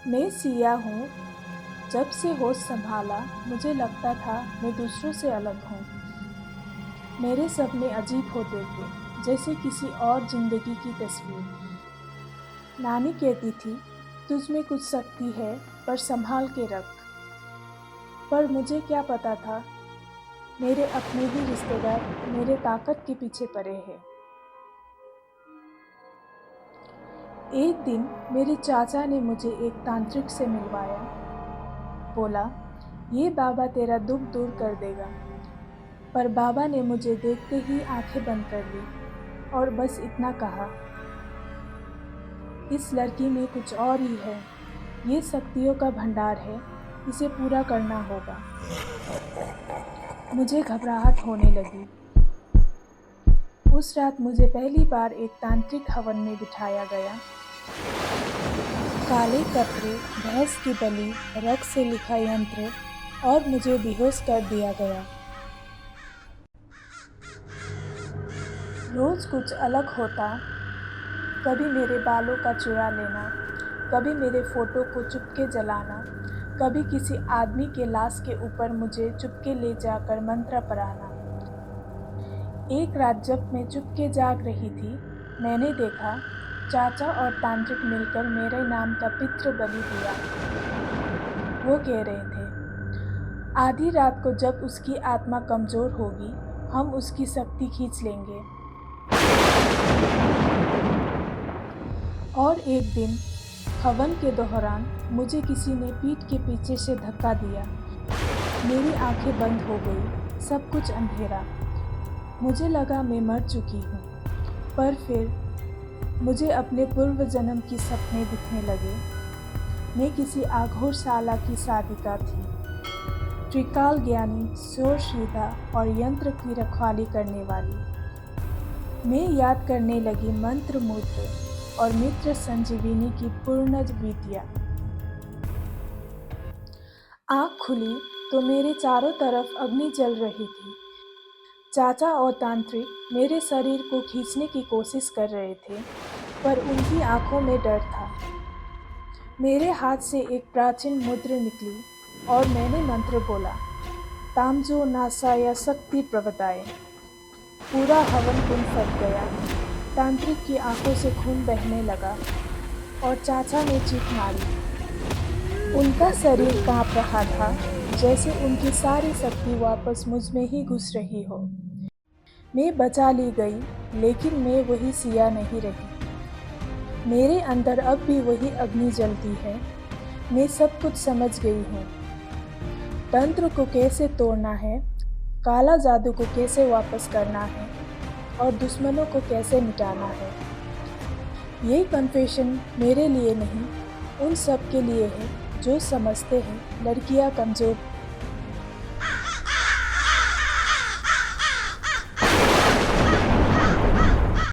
मैं सिया हूँ। जब से होश संभाला मुझे लगता था मैं दूसरों से अलग हूँ। मेरे सपने अजीब होते थे, जैसे किसी और जिंदगी की तस्वीर। नानी कहती थी, तुझ में कुछ शक्ति है पर संभाल के रख। पर मुझे क्या पता था, मेरे अपने ही रिश्तेदार मेरे ताकत के पीछे पड़े हैं। एक दिन मेरे चाचा ने मुझे एक तांत्रिक से मिलवाया। बोला, ये बाबा तेरा दुख दूर कर देगा। पर बाबा ने मुझे देखते ही आंखें बंद कर ली और बस इतना कहा, इस लड़की में कुछ और ही है। ये शक्तियों का भंडार है, इसे पूरा करना होगा। मुझे घबराहट होने लगी। उस रात मुझे पहली बार एक तांत्रिक हवन में बिठाया गया। काले कपड़े, भैंस की बलि, रक्त से लिखा यंत्र और मुझे बेहोश कर दिया गया। रोज कुछ अलग होता। कभी मेरे बालों का चुरा लेना, कभी मेरे फोटो को चुपके जलाना, कभी किसी आदमी के लाश के ऊपर मुझे चुपके ले जाकर मंत्र पढ़ाना। एक रात जब मैं चुपके जाग रही थी, मैंने देखा चाचा और तांत्रिक मिलकर मेरे नाम का पितृ बलि दिया। वो कह रहे थे, आधी रात को जब उसकी आत्मा कमजोर होगी, हम उसकी शक्ति खींच लेंगे। और एक दिन हवन के दौरान मुझे किसी ने पीठ के पीछे से धक्का दिया। मेरी आंखें बंद हो गई, सब कुछ अंधेरा। मुझे लगा मैं मर चुकी हूँ। पर फिर मुझे अपने पूर्व जन्म की सपने दिखने लगे। मैं किसी आघोरशाला की साधिका थी, त्रिकाल ज्ञानी, शोरशीदा और यंत्र की रखवाली करने वाली। मैं याद करने लगी मंत्र मूत्र और मित्र संजीविनी की पूर्ण विद्या। आँख खुली तो मेरे चारों तरफ अग्नि जल रही थी। चाचा और तांत्रिक मेरे शरीर को खींचने की कोशिश कर रहे थे, पर उनकी आंखों में डर था। मेरे हाथ से एक प्राचीन मुद्रा निकली और मैंने मंत्र बोला, तामजो नासाया शक्ति प्रवदाय। पूरा हवन कुंड फट गया। तांत्रिक की आंखों से खून बहने लगा और चाचा ने चीख मारी। उनका शरीर कांप रहा था, जैसे उनकी सारी शक्ति वापस मुझ में ही घुस रही हो। मैं बचा ली गई, लेकिन मैं वही सिया नहीं रही। मेरे अंदर अब भी वही अग्नि जलती है। मैं सब कुछ समझ गई हूँ। तंत्र को कैसे तोड़ना है, काला जादू को कैसे वापस करना है और दुश्मनों को कैसे मिटाना है। ये कन्फेशन मेरे लिए नहीं, उन सब के लिए है जो समझते हैं लड़कियां कमज़ोर